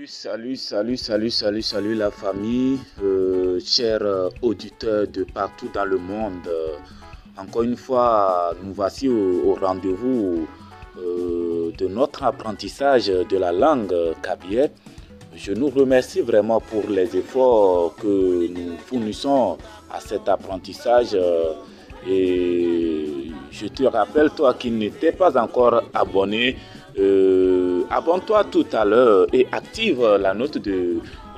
Salut la famille, chers auditeurs de partout dans le monde. Encore une fois, nous voici au rendez-vous de notre apprentissage de la langue kabylie. Je nous remercie vraiment pour les efforts que nous fournissons à cet apprentissage. Et je te rappelle, toi qui n'étais pas encore abonné, abonne-toi tout à l'heure et active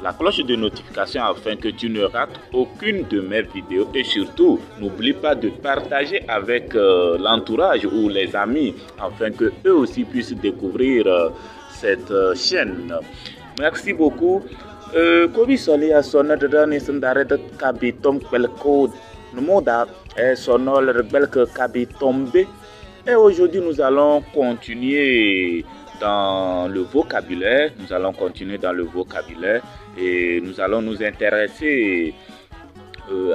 la cloche de notification afin que tu ne rates aucune de mes vidéos. Et surtout, n'oublie pas de partager avec l'entourage ou les amis afin que eux aussi puissent découvrir cette chaîne. Merci beaucoup. Kobi soli a sonne de dani sandare de kabitom pelko numoda et sonol rebelke kabitombe. Et aujourd'hui nous allons continuer dans le vocabulaire. Et nous allons nous intéresser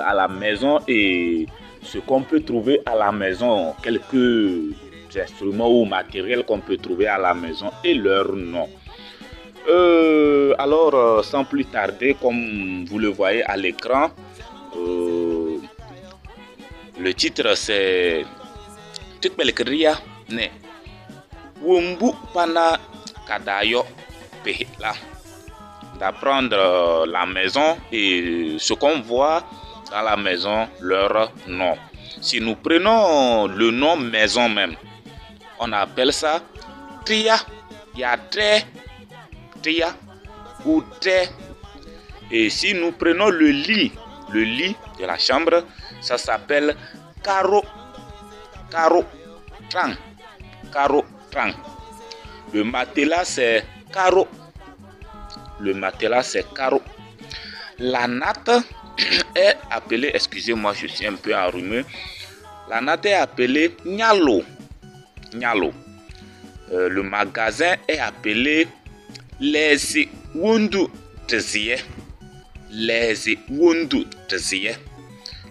à la maison et ce qu'on peut trouver à la maison, quelques instruments ou matériels qu'on peut trouver à la maison et leur nom. Alors, sans plus tarder, comme vous le voyez à l'écran, le titre c'est Tukbelkria ne Wumbu Pana Kadayo Pehla. D'apprendre la maison et ce qu'on voit dans la maison, leur nom. Si nous prenons le nom maison même, on appelle ça Tria, Yatre. Ou thé. Et si nous prenons le lit de la chambre, ça s'appelle carreau, trang. Le matelas c'est carreau. La natte est appelée, excusez-moi, je suis un peu enrhumé. La natte est appelée nyalo. Le magasin est appelé les wundu tezie.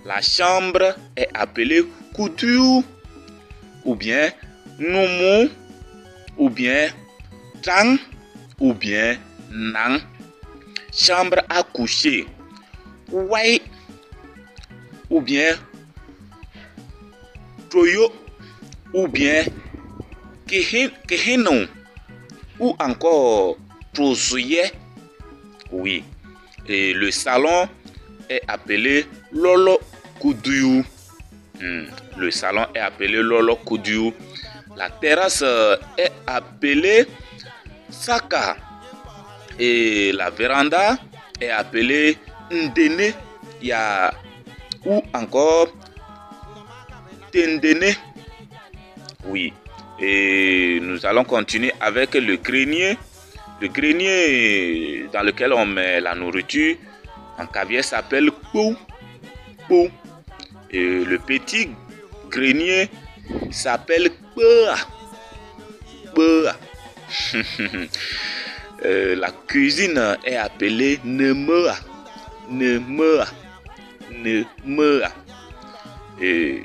La chambre est appelée couture ou bien noumou ou bien tang ou bien nang. Chambre à coucher wai ou bien toyo ou bien kehinon ou encore trosuye. Oui. Et le salon est appelé lolo kudu. Le salon est appelé lolo kudu. La terrasse est appelée saka. Et la véranda est appelée ndene. Ou encore tendene. Oui. Et nous allons continuer avec le grenier. Le grenier dans lequel on met la nourriture en kabylie s'appelle pou. Et le petit grenier s'appelle pea. La cuisine est appelée nemea. Et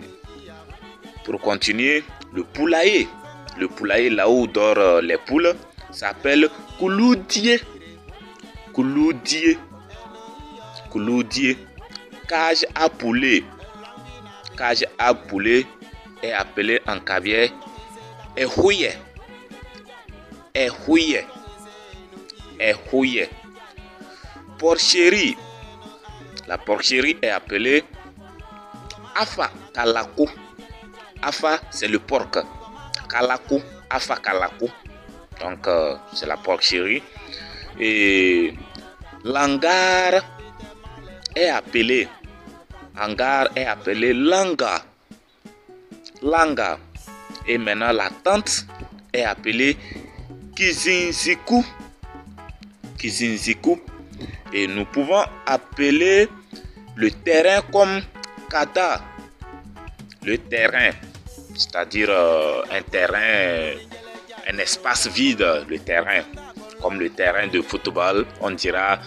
pour continuer, le poulailler là où dorment les poules s'appelle couloudier. Cage à poulet est appelé en kabylie ehouye. Porcherie. La porcherie est appelée afa kalakou. Afa c'est le porc. Kalakou, afa kalakou. Donc c'est la porcherie. Et l'hangar est appelé langa. Et maintenant la tente est appelée kizinziku. Et nous pouvons appeler le terrain comme kada. Le terrain, c'est-à-dire un terrain, un espace vide, le terrain. Comme le terrain de football, on dira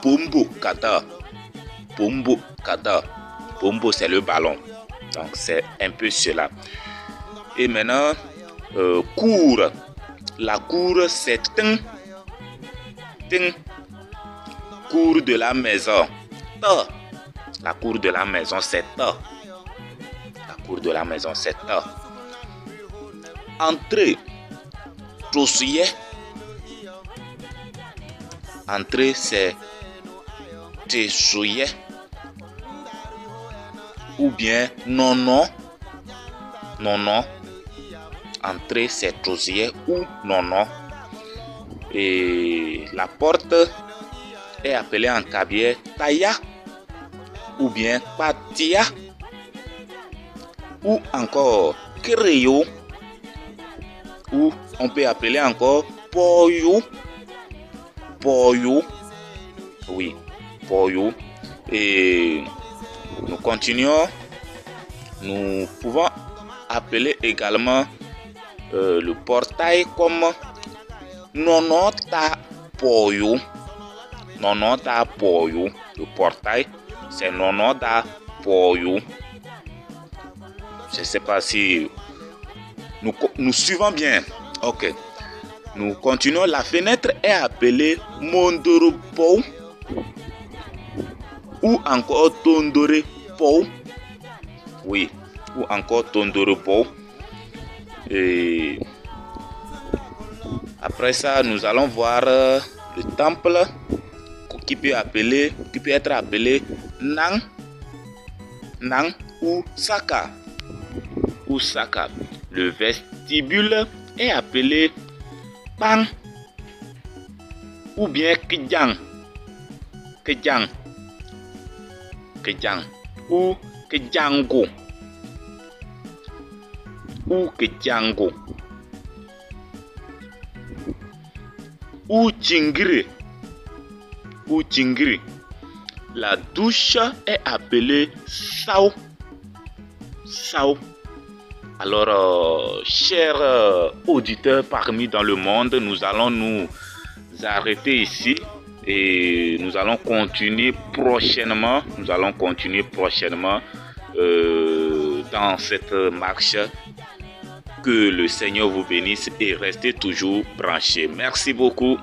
Pombo Kata. Pombo, c'est le ballon. Donc, c'est un peu cela. Et maintenant, cour. La cour, c'est ting. Ting. Cour de la maison. Ta. La cour de la maison, c'est ta. La cour de la maison, c'est ta. Entrée. Trossier. Entrée, c'est tessoyer. Ou bien non, non. Non, non. Entrée, c'est trossier ou non, non. Et la porte est appelée en cabier taya ou bien patia ou encore créo ou on peut appeler encore poyo. Poyo. Oui, poyo. Et nous continuons. Nous pouvons appeler également le portail comme nonota poyo. Nonota poyo. Le portail, c'est nonota poyo. Je ne sais pas si nous suivons bien. Ok. Nous continuons. La fenêtre est appelée mondoropo ou encore tondorepo. Oui, ou encore tondorepo. Et après ça, nous allons voir le temple qui peut être appelé Nang, Nang ou Saka. Ou Saka. Le vestibule est appelé Pang ou bien Kejang. Kejang. Kejang ou Kejango. Ou Kejango. Ou Chingri. Ou Chingri. La douche est appelée Sao. Sao. Alors, chers auditeurs parmi dans le monde, nous allons nous arrêter ici et nous allons continuer prochainement. Nous allons continuer prochainement dans cette marche. Que le Seigneur vous bénisse et restez toujours branchés. Merci beaucoup.